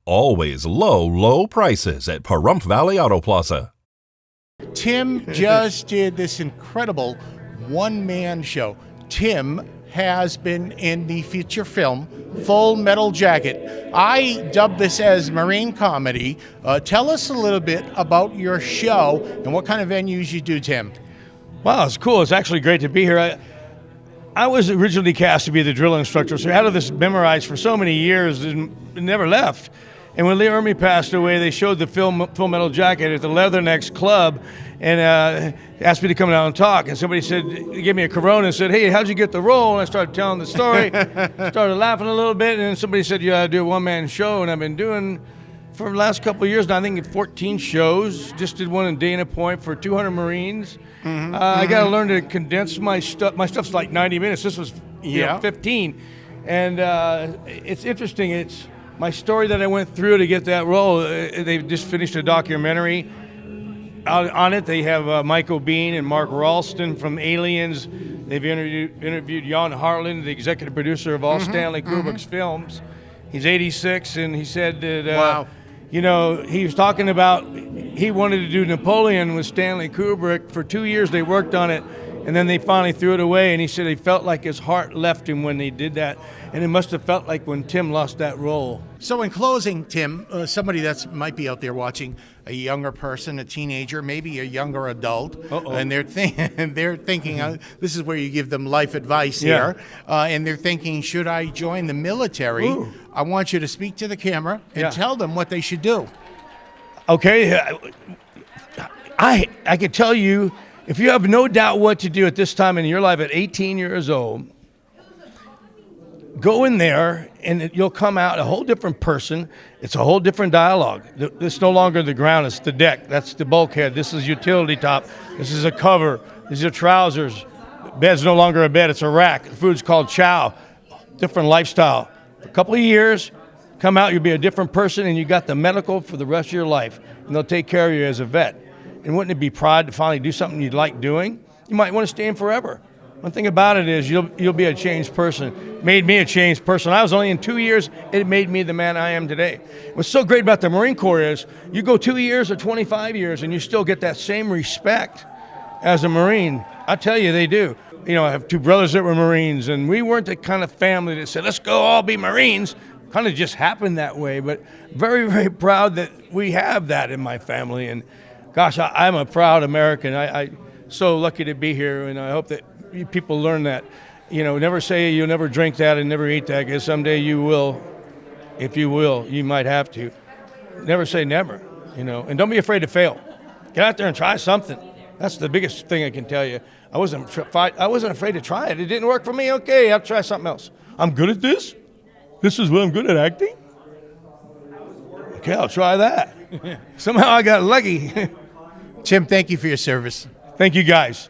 Always low prices at Pahrump Valley Auto Plaza. Tim just did this incredible one-man show. Tim has been in the feature film Full Metal Jacket. I dubbed this as marine comedy. Tell us a little bit about your show and what kind of venues you do, Tim. Wow, it's cool. It's actually great to be here. I was originally cast to be the drill instructor, so I had this memorized for so many years and it never left. And when Lee Ermey passed away, they showed the film Full Metal Jacket at the Leathernecks Club and asked me to come down and talk. And somebody said, gave me a Corona and said, "Hey, how'd you get the role?" And I started telling the story, started laughing a little bit, and then somebody said, "You gotta do a one-man show." And I've been doing, for the last couple of years now, I think 14 shows. Just did one in Dana Point for 200 Marines. I got to learn to condense my stuff. My stuff's like 90 minutes. This was 15. And it's interesting. It's my story that I went through to get that role. They just finished a documentary on it. They have Michael Biehn and Mark Ralston from Aliens. They've interviewed Jan Hartland, the executive producer of all Stanley Kubrick's films. He's 86, and he said that, wow. You know, he was talking about he wanted to do Napoleon with Stanley Kubrick. For 2 years they worked on it, and then they finally threw it away, and he said he felt like his heart left him when they did that, and it must have felt like when Tim lost that role. So in closing, Tim, somebody that might be out there watching, a younger person, a teenager, maybe a younger adult, and they're thinking, this is where you give them life advice here, and they're thinking, should I join the military? Ooh. I want you to speak to the camera and tell them what they should do. Okay, I can tell you, if you have no doubt what to do at this time in your life at 18 years old, go in there and you'll come out a whole different person. It's a whole different dialogue. It's no longer the ground, it's the deck. That's the bulkhead. This is utility top. This is a cover. These are trousers. Bed's no longer a bed, it's a rack. The food's called chow. Different lifestyle. A couple of years, come out, you'll be a different person, and you got the medical for the rest of your life, and they'll take care of you as a vet. And wouldn't it be pride to finally do something you'd like doing? You might want to stay in forever. One thing about it is you'll be a changed person. Made me a changed person. I was only in 2 years, it made me the man I am today. What's so great about the Marine Corps is you go 2 years or 25 years and you still get that same respect as a Marine. I tell you, they do. You know, I have two brothers that were Marines, and we weren't the kind of family that said, let's go all be Marines. Kind of just happened that way, but very, very proud that we have that in my family. And gosh, I'm a proud American. I'm so lucky to be here, and I hope that people learn that. You know, never say you'll never drink that and never eat that, because someday you will. If you will, you might have to. Never say never, you know, and don't be afraid to fail. Get out there and try something. That's the biggest thing I can tell you. I wasn't afraid to try it. It didn't work for me. Okay, I'll try something else. I'm good at this. This is what I'm good at, acting. Okay, I'll try that. Somehow I got lucky. Tim, thank you for your service. Thank you, guys.